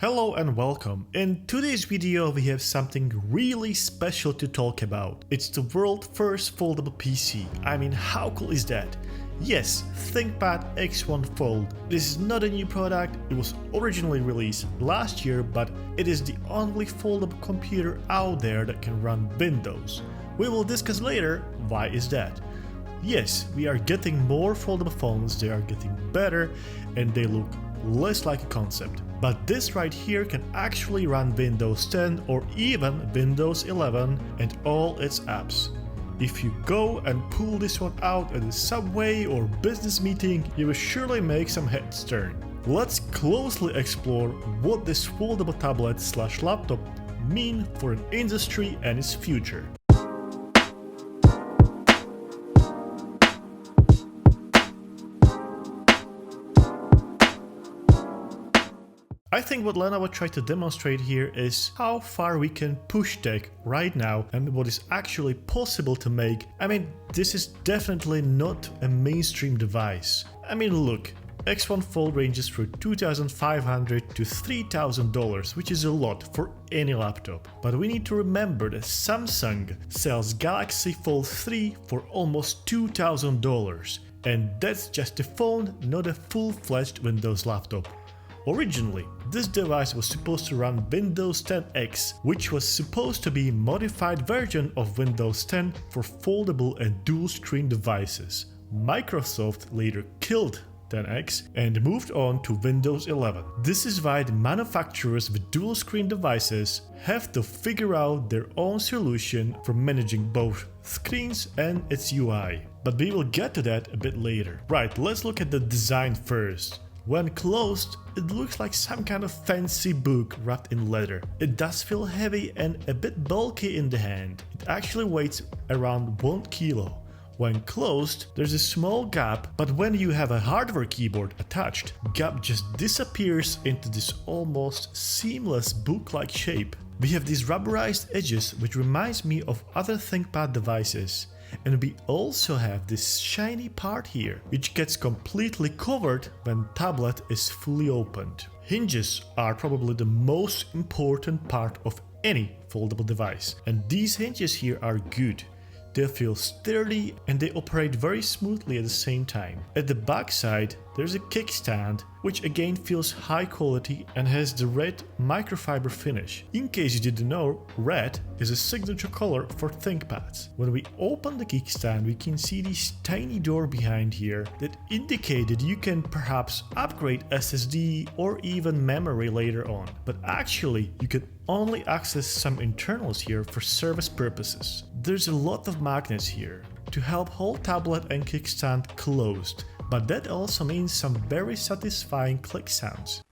Hello and welcome. In today's video we have something really special to talk about. It's the world's first foldable PC. I mean, how cool is that? Yes, ThinkPad X1 Fold. This is not a new product, it was originally released last year, but it is the only foldable computer out there that can run Windows. We will discuss later why is that. Yes, we are getting more foldable phones, they are getting better and they look less like a concept. But this right here can actually run Windows 10 or even Windows 11 and all its apps. If you go and pull this one out at a subway or business meeting, you will surely make some heads turn. Let's closely explore what this foldable tablet/laptop mean for an industry and its future. I think what Lenovo tried to demonstrate here is how far we can push tech right now and what is actually possible to make. I mean, this is definitely not a mainstream device. I mean, look, X1 Fold ranges from $2,500 to $3,000, which is a lot for any laptop. But we need to remember that Samsung sells Galaxy Fold 3 for almost $2,000. And that's just a phone, not a full-fledged Windows laptop. Originally, this device was supposed to run Windows 10 X, which was supposed to be a modified version of Windows 10 for foldable and dual-screen devices. Microsoft later killed 10X and moved on to Windows 11. This is why the manufacturers with dual-screen devices have to figure out their own solution for managing both screens and its UI. But we will get to that a bit later. Right, let's look at the design first. When closed, it looks like some kind of fancy book wrapped in leather. It does feel heavy and a bit bulky in the hand. It actually weighs around 1 kilo. When closed, there's a small gap, but when you have a hardware keyboard attached, the gap just disappears into this almost seamless book-like shape. We have these rubberized edges, which reminds me of other ThinkPad devices. And we also have this shiny part here, which gets completely covered when tablet is fully opened. Hinges are probably the most important part of any foldable device, and these hinges here are good. They feel sturdy and they operate very smoothly at the same time. At the back side, there's a kickstand, which again feels high quality and has the red microfiber finish. In case you didn't know, red is a signature color for ThinkPads. When we open the kickstand, we can see this tiny door behind here that indicated you can perhaps upgrade SSD or even memory later on. But actually, you can only access some internals here for service purposes. There's a lot of magnets here to help hold tablet and kickstand closed. But that also means some very satisfying click sounds.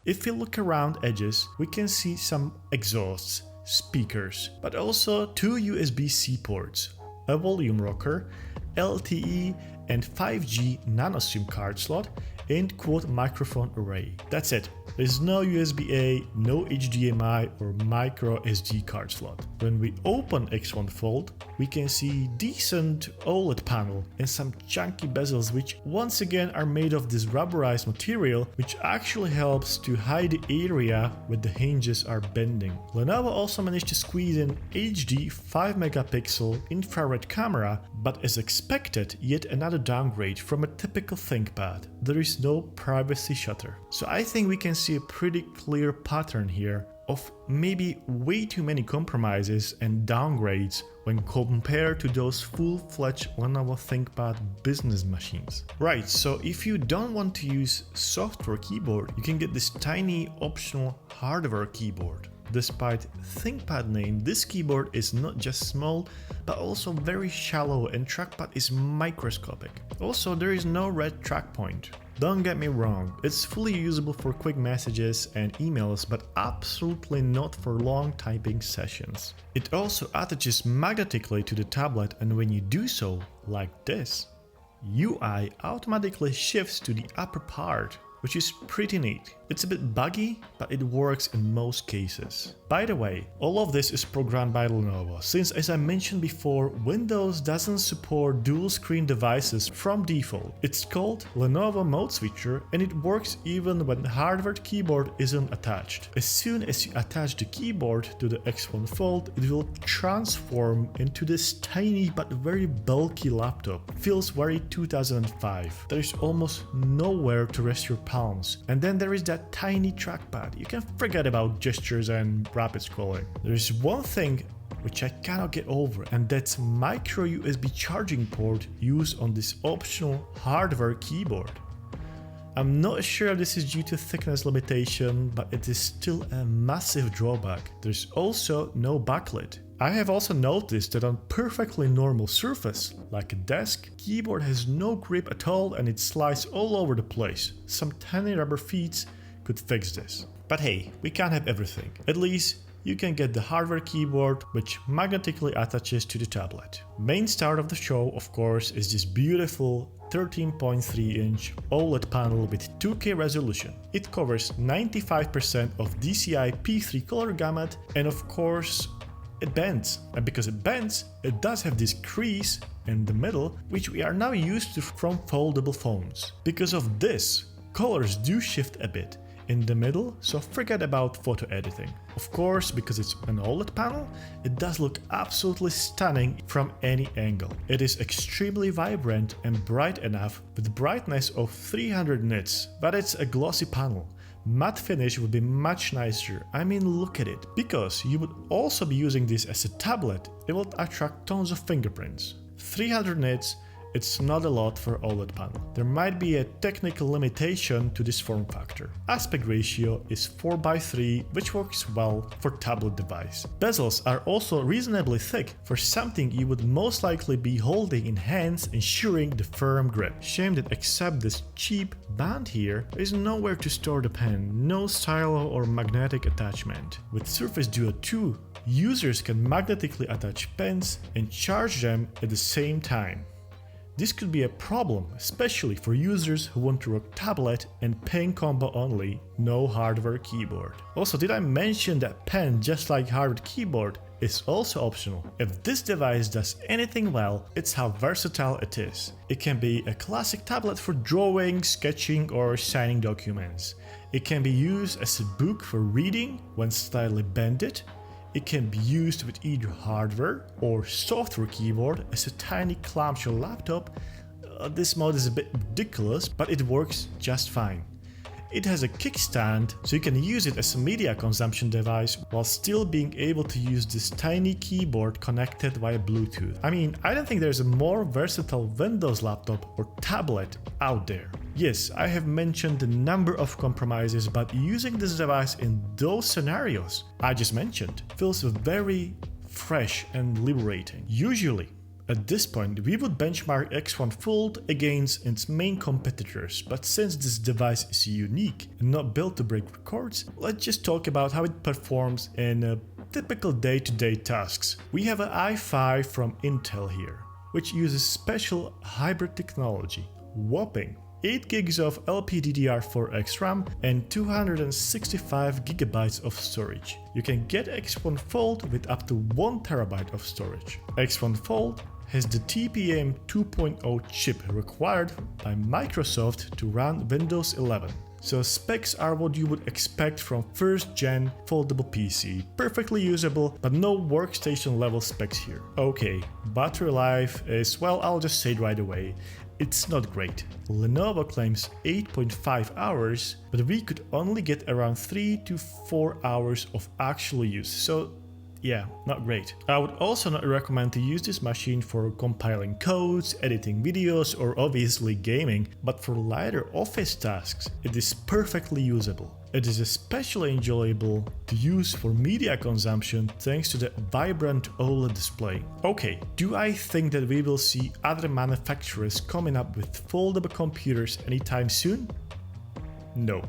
If we look around edges, we can see some exhausts, speakers, but also 2 USB-C ports, a volume rocker, LTE and 5G nano SIM card slot, and quad microphone array. That's it. There's no USB-A, no HDMI or micro SD card slot. When we open X1 Fold, we can see decent OLED panel and some chunky bezels, which once again are made of this rubberized material, which actually helps to hide the area where the hinges are bending. Lenovo also managed to squeeze in HD 5 megapixel infrared camera, but as expected, yet another downgrade from a typical ThinkPad. There is no privacy shutter. So I think we can see a pretty clear pattern here of maybe way too many compromises and downgrades when compared to those full-fledged Lenovo ThinkPad business machines. Right, so if you don't want to use software keyboard, you can get this tiny optional hardware keyboard. Despite ThinkPad name, this keyboard is not just small, but also very shallow and trackpad is microscopic. Also, there is no red track point. Don't get me wrong, it's fully usable for quick messages and emails, but absolutely not for long typing sessions. It also attaches magnetically to the tablet, and when you do so, like this, UI automatically shifts to the upper part, which is pretty neat. It's a bit buggy, but it works in most cases. By the way, all of this is programmed by Lenovo, since as I mentioned before, Windows doesn't support dual screen devices from default. It's called Lenovo Mode Switcher and it works even when the hardware keyboard isn't attached. As soon as you attach the keyboard to the X1 Fold, it will transform into this tiny but very bulky laptop. Feels very 2005. There is almost nowhere to rest your palms. And then there is that tiny trackpad. You can forget about gestures and rapid scrolling. There is one thing which I cannot get over, and that's micro USB charging port used on this optional hardware keyboard. I'm not sure if this is due to thickness limitation, but it is still a massive drawback. There's also no backlit. I have also noticed that on perfectly normal surface, like a desk, keyboard has no grip at all and it slides all over the place. Some tiny rubber feet could fix this. But hey, we can't have everything. At least you can get the hardware keyboard which magnetically attaches to the tablet. Main star of the show, of course, is this beautiful 13.3-inch OLED panel with 2K resolution. It covers 95% of DCI P3 color gamut and of course it bends. And because it bends, it does have this crease in the middle which we are now used to from foldable phones. Because of this, colors do shift a bit in the middle, so forget about photo editing. Of course, because it's an OLED panel, it does look absolutely stunning from any angle. It is extremely vibrant and bright enough with brightness of 300 nits, but it's a glossy panel. Matte finish would be much nicer. I mean, look at it. Because you would also be using this as a tablet, it will attract tons of fingerprints. 300 nits, it's not a lot for OLED panel. There might be a technical limitation to this form factor. Aspect ratio is 4:3, which works well for tablet device. Bezels are also reasonably thick for something you would most likely be holding in hands, ensuring the firm grip. Shame that except this cheap band here, there is nowhere to store the pen, no stylo or magnetic attachment. With Surface Duo 2, users can magnetically attach pens and charge them at the same time. This could be a problem, especially for users who want to rock tablet and pen combo only, no hardware keyboard. Also, did I mention that pen, just like hardware keyboard, is also optional? If this device does anything well, it's how versatile it is. It can be a classic tablet for drawing, sketching or signing documents. It can be used as a book for reading when slightly bended. It can be used with either hardware or software keyboard as a tiny clamshell laptop. This mode is a bit ridiculous, but it works just fine. It has a kickstand, so you can use it as a media consumption device while still being able to use this tiny keyboard connected via Bluetooth. I mean, I don't think there's a more versatile Windows laptop or tablet out there. Yes, I have mentioned a number of compromises, but using this device in those scenarios I just mentioned feels very fresh and liberating. Usually, at this point, we would benchmark X1 Fold against its main competitors, but since this device is unique and not built to break records, let's just talk about how it performs in typical day-to-day tasks. We have an i5 from Intel here, which uses special hybrid technology, whopping 8 gigs of LPDDR4X RAM and 265 gigabytes of storage. You can get X1 Fold with up to 1 terabyte of storage. X1 Fold has the TPM 2.0 chip required by Microsoft to run Windows 11. So specs are what you would expect from first gen foldable PC. Perfectly usable, but no workstation level specs here. Okay, battery life is, well, I'll just say it right away. It's not great. Lenovo claims 8.5 hours, but we could only get around 3 to 4 hours of actual use. So yeah, not great. I would also not recommend to use this machine for compiling codes, editing videos, or obviously gaming, but for lighter office tasks, it is perfectly usable. It is especially enjoyable to use for media consumption thanks to the vibrant OLED display. Okay, do I think that we will see other manufacturers coming up with foldable computers anytime soon? No.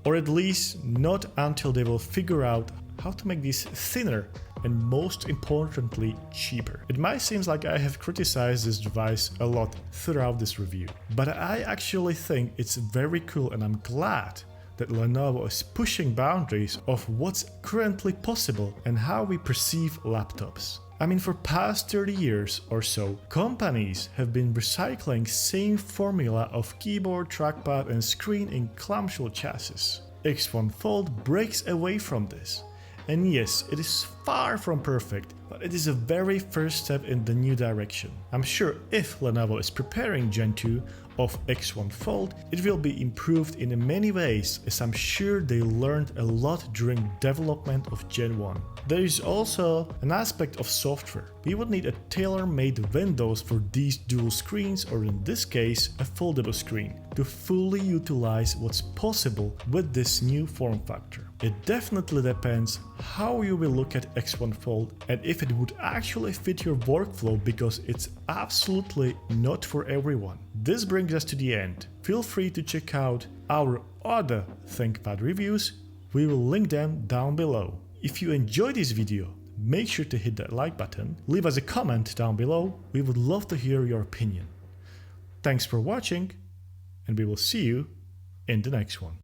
Or at least not until they will figure out how to make these thinner and most importantly cheaper. It might seem like I have criticized this device a lot throughout this review, but I actually think it's very cool and I'm glad that Lenovo is pushing boundaries of what's currently possible and how we perceive laptops. I mean, for past 30 years or so, companies have been recycling same formula of keyboard, trackpad and screen in clamshell chassis. X1 Fold breaks away from this. And yes, it is far from perfect, but it is a very first step in the new direction. I'm sure if Lenovo is preparing Gen 2 of X1 Fold, it will be improved in many ways, as I'm sure they learned a lot during development of Gen 1. There is also an aspect of software. We would need a tailor-made Windows for these dual screens, or in this case, a foldable screen, to fully utilize what's possible with this new form factor. It definitely depends how you will look at X1 Fold and if it would actually fit your workflow, because it's absolutely not for everyone. This brings us to the end. Feel free to check out our other ThinkPad reviews. We will link them down below. If you enjoyed this video, make sure to hit that like button, leave us a comment down below. We would love to hear your opinion. Thanks for watching, and we will see you in the next one.